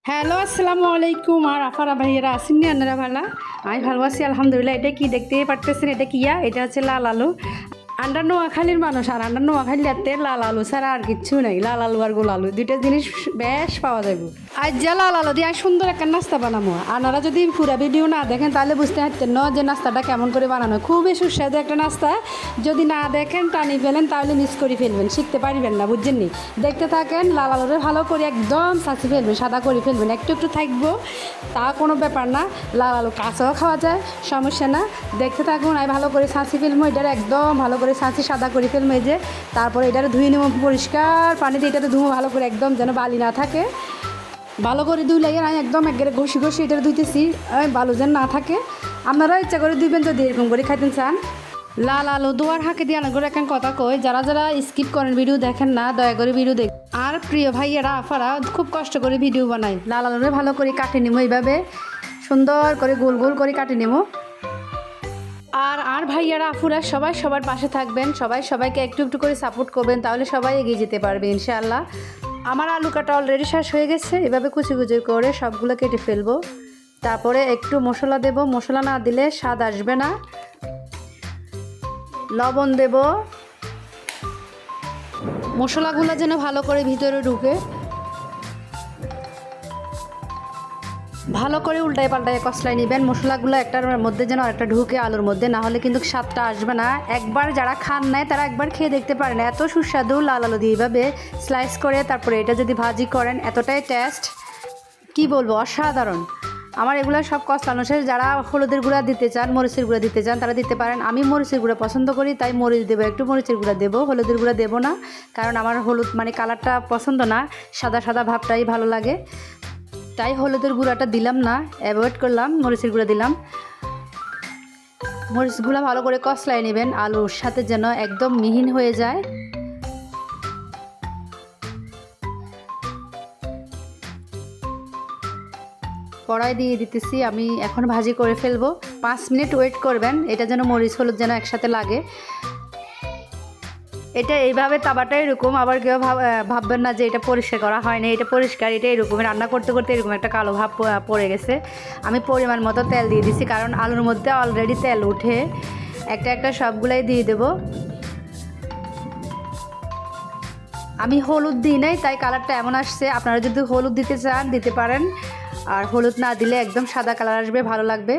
Hello, আসসালামু আলাইকুম। আর আফারা ভাইয়েরা আসেননি, আপনারা ভালো? আমি ভালো আছি আলহামদুলিল্লাহ। এটা কি দেখতেই পারতেছেন? এটা কিয়া? এটা হচ্ছে লাল আলু। আমরা নোয়াখালীর মানুষ, আর আমরা নোয়াখালীতে লাল আলু ছাড়া আর কিচ্ছু নেই। লাল আলু আর গোল আলু দুইটা জিনিস বেশ পাওয়া যাবে। আজ যা লাল আলু দিয়ে সুন্দর একটা নাস্তা বানাবো। আপনারা যদি পুরো ভিডিও না দেখেন তাহলে বুঝতে পারতেন না যে নাস্তাটা কেমন করে বানানো। খুবই সুস্বাদু একটা নাস্তা। যদি না দেখেন টানি ফেলেন তাহলে মিস করে ফেলবেন, শিখতে পারবেন না, বুঝছেন নি? দেখতে থাকেন। লাল আলুরে ভালো করে একদম ছাঁচি ফেলবেন, সাদা করে ফেলবেন, একটু একটু থাকবো, তা কোনো ব্যাপার না। লাল আলু কাঁচাও খাওয়া যায়, সমস্যা না। দেখতে থাকুন। আমি ভালো করে ছাঁচি ফেলবো, এটার একদম ভালো করে ছাঁচি সাদা করে ফেলবো। এই যে তারপরে এটারে ধুয়ে নেবো পরিষ্কার পানি দিয়ে, এটাতে ধুবো ভালো করে, একদম যেন বালি না থাকে। ভালো করে ধুই লাগে আমি একদম একবারে ঘষি ঘষি এটা ধুইতেছি, বালু যেন না থাকে। আপনারা ইচ্ছা করে ধুইবেন যদি এরকম করে খাইতেন চান। লাল আলু দোয়ার হাঁকে দিয়ে আনা করে এখন কথা কই, যারা যারা স্কিপ করেন ভিডিও দেখেন না, দয়া করে ভিডিও দেখ। আর প্রিয় ভাইয়েরা আফারা খুব কষ্ট করে ভিডিও বানাই। লাল আলুরে ভালো করে কাটে নেবো, এইভাবে সুন্দর করে গোল গোল করে কাটে নেবো। আর ভাইয়ারা আফুরা সবাই সবার পাশে থাকবেন, সবাই সবাইকে একটু একটু করে সাপোর্ট করবেন, তাহলে সবাই এগিয়ে যেতে পারবে ইনশাআল্লাহ। আমার আলু কাটা অলরেডি শেষ হয়ে গেছে। এভাবে কুচি কুচি করে সবগুলো কেটে ফেলবো। তারপরে একটু মশলা দেব, মশলা না দিলে স্বাদ আসবে না। লবণ দেব, মশলাগুলো যেন ভালো করে ভিতরে ঢুকে। ভালো করে উল্টায় পাল্টায় কষলায় নেবেন, মশলাগুলো একটার মধ্যে যেন একটা ঢুকে আলুর মধ্যে, না হলে কিন্তু স্বাদটা আসবে না। একবার যারা খান নাই তারা একবার খেয়ে দেখতে পারেন, এত সুস্বাদু লাল আলু দিয়ে এইভাবে স্লাইস করে তারপরে এটা যদি ভাজি করেন এতটাই টেস্ট, কি বলবো, অসাধারণ। আমার এগুলো সব কষলানো শেষ। যারা হলুদের গুঁড়া দিতে চান, মরিচের গুঁড়া দিতে চান, তারা দিতে পারেন। আমি মরিচের গুঁড়া পছন্দ করি, তাই মরিচ দেবো, একটু মরিচের গুঁড়া দেবো, হলুদের গুঁড়া দেবো না, কারণ আমার হলুদ মানে কালারটা পছন্দ না, সাদা সাদা ভাবটাই ভালো লাগে, তাই হলুদের গুঁড়াটা দিলাম না, অ্যাভয়েড করলাম, মরিচের গুঁড়া দিলাম। মরিচগুলো ভালো করে কষলায় নেবেন আলুর সাথে যেন একদম মিহিন হয়ে যায়। কড়াই দিয়ে দিতেছি, আমি এখন ভাজি করে ফেলবো। 5 মিনিট ওয়েট করবেন, এটা যেন মরিচ হলুদ যেন একসাথে লাগে। এটা এইভাবে তাবাটা এরকম, আবার কেউ ভাববেন না যে এটা পরিষ্কার করা হয়নি, এটা পরিষ্কার। এটা এরকম রান্না করতে করতে এরকম একটা কালো ভাব পড়ে গেছে। আমি পরিমাণ মতো তেল দিয়ে দিছি, কারণ আলুর মধ্যে অলরেডি তেল উঠে। একটা একটা সবগুলাই দিয়ে দেব। আমি হলুদ দিই নাই, তাই কালারটা এমন আসছে। আপনারা যদি হলুদ দিতে চান দিতে পারেন, আর হলুদ না দিলে একদম সাদা কালার আসবে, ভালো লাগবে।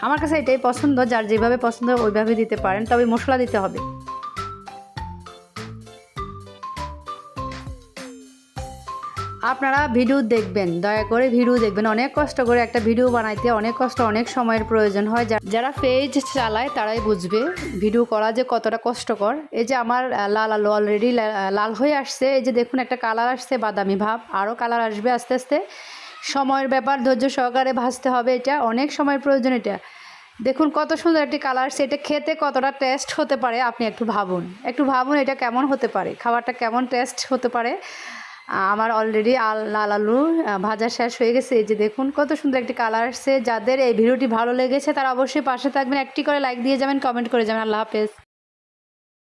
আমার কাছে এটাই পছন্দ, যার যেভাবে পছন্দ ওইভাবে দিতে পারেন, তবে মশলা দিতে হবে। আপনারা ভিডিও দেখবেন, দয়া করে ভিডিও দেখবেন। অনেক কষ্ট করে একটা ভিডিও বানাইতে অনেক কষ্ট, অনেক সময়ের প্রয়োজন হয়। যারা পেজ চালায় তারাই বুঝবে ভিডিও করা যে কতটা কষ্টকর। এই যে আমার লাল আলু অলরেডি লাল হয়ে আসছে, এই যে দেখুন একটা কালার আসছে বাদামি ভাব, আরও কালার আসবে আস্তে আস্তে। সময়ের ব্যাপার, ধৈর্য সহকারে ভাজতে হবে, এটা অনেক সময়ের প্রয়োজন। এটা দেখুন কত সুন্দর একটি কালার আসছে। এটা খেতে কতটা টেস্ট হতে পারে আপনি একটু ভাবুন, একটু ভাবুন এটা কেমন হতে পারে, খাবারটা কেমন টেস্ট হতে পারে। আমার অলরেডি লাল আলু ভাজা শেষ হয়ে গেছে। এই যে দেখুন কত সুন্দর একটি কালার আসছে। যাদের এই ভিডিওটি ভালো লেগেছে তারা অবশ্যই পাশে থাকবেন, একটি করে লাইক দিয়ে যাবেন, কমেন্ট করে যাবেন। আল্লাহ হাফেজ।